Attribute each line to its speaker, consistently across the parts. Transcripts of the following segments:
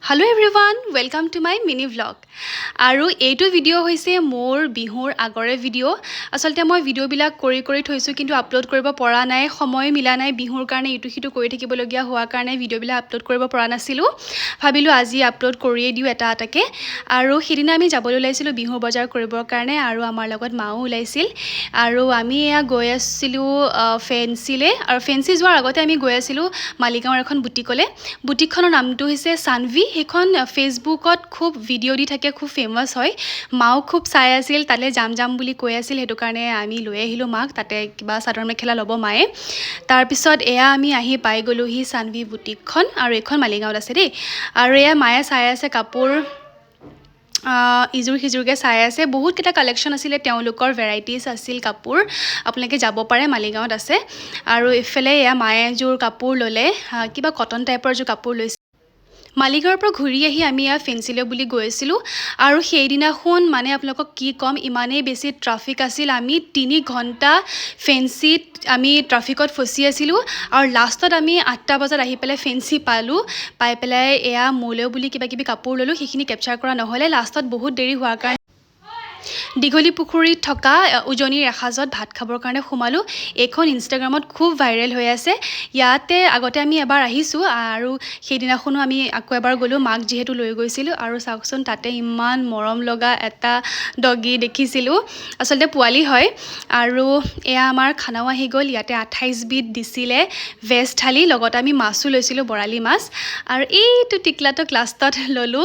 Speaker 1: Hello everyone, welcome to my mini vlog. আৰু এইটো video হৈছে মোৰ বিহুৰ আগৰে ভিডিও। আসলতে মই ভিডিও বিলাক কৰি থৈছো কিন্তু আপলোড কৰিব পৰা নাই, সময় মিলা নাই বিহুৰ কাৰণে ইটো সিটো কৰি থাকিব লগিয়া হোৱা কাৰণে ভিডিও বিলাক আপলোড কৰিব পৰা নাছিলো। ভাবিলো আজি আপলোড কৰিয়ে দিও এটা আটাকে। আৰু হিদিনা আমি যাবলৈ ওলাইছিলো বিহুৰ বজাৰ কৰিবৰ কাৰণে আৰু আমাৰ লগত মাও ওলাইছিল। আৰু আমি এয়া গৈ আছিলো ফেন্সিলে আৰু ফেন্সি যোৱাৰ আগতে আমি গৈ আছিলো মালিগাঁৱৰ এখন বুটিকলে। বুটিকখনৰ নামটো হৈছে সানভি। হেখন ফেসবুকত খুব ভিডিও দি থাকে, খুব ফেমাস হয়। মাও খুব চাই আছিল, তালে যাম বুলি কৈ আছিল, হেতু কাৰণে আমি লৈ আহিলো মাক, তাতে কিবা চাদৰ মেখেলা ল'ব মায়ে। তাৰ পিছত এয়া আমি আহি পাই গলোহি সানভি বুটিকখন আৰু এখন মালিগাঁৱত আছে দেই। আৰু এয়া মায়ে চাই আছে কাপোৰ ইজুৰ সিজুৰকে চাই আছে। বহুত কেটা কালেকশন আছিল, তেওঁলোকৰ ভেৰাইটিজ আছিল কাপোৰ। আপোনালোকে যাব পাৰে, মালিগাঁৱত আছে। আৰু ইফালে এয়া মায়ে জোৰ কাপোৰ ললে, কিবা কটন টাইপৰ জোৰ কাপোৰ লৈছে। মালিগাঁৱৰ পৰা ঘূৰি আহি আমি এয়া ফেন্সিলে বুলি গৈছিলো আৰু সেইদিনাখন মানে আপোনালোকক কি কম, ইমানেই বেছি ট্ৰাফিক আছিল। আমি 3 ঘণ্টা ফেন্সিত আমি ট্ৰাফিকত ফচি আছিলো আৰু লাষ্টত আমি 8টা বজাত আহি পেলাই ফেন্সি পাই পেলাই এয়া মোলৈ বুলি কিবা কিবি কাপোৰ ললো। সেইখিনি কেপচাৰ কৰা নহলে, লাষ্টত বহুত দেৰি হোৱাৰ কাৰণে দীঘলী পুখুৰীত থকা উজনিৰ এসাজত ভাত খাবৰ কাৰণে সোমালো। এইখন ইনষ্টাগ্ৰামত খুব ভাইৰেল হৈ আছে। ইয়াতে আগতে আমি এবাৰ আহিছো আৰু সেইদিনাখনো আমি আকৌ এবাৰ গলো, মাক যিহেতু লৈ গৈছিলো। আৰু চাওকচোন তাতে ইমান মৰম লগা এটা ডগি দেখিছিলো, আসলতে পোৱালি হয়। আৰু এয়া আমাৰ খানাও আহি গ'ল। ইয়াতে 28 বিধ দিছিলে ভেজ থালি, লগত আমি মাছো লৈছিলো, বৰালি মাছ। আৰু এইটো টিকলাটোক লাষ্টত ললো।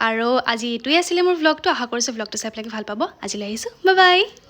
Speaker 1: আৰু আজি এইটোৱে আছিলে মোৰ ভ্লগটো। আশা কৰিছো ভ্লগটো চাই আপোনালোকে ভাল পাব। আজিলৈ আহিছো, বাই বাই।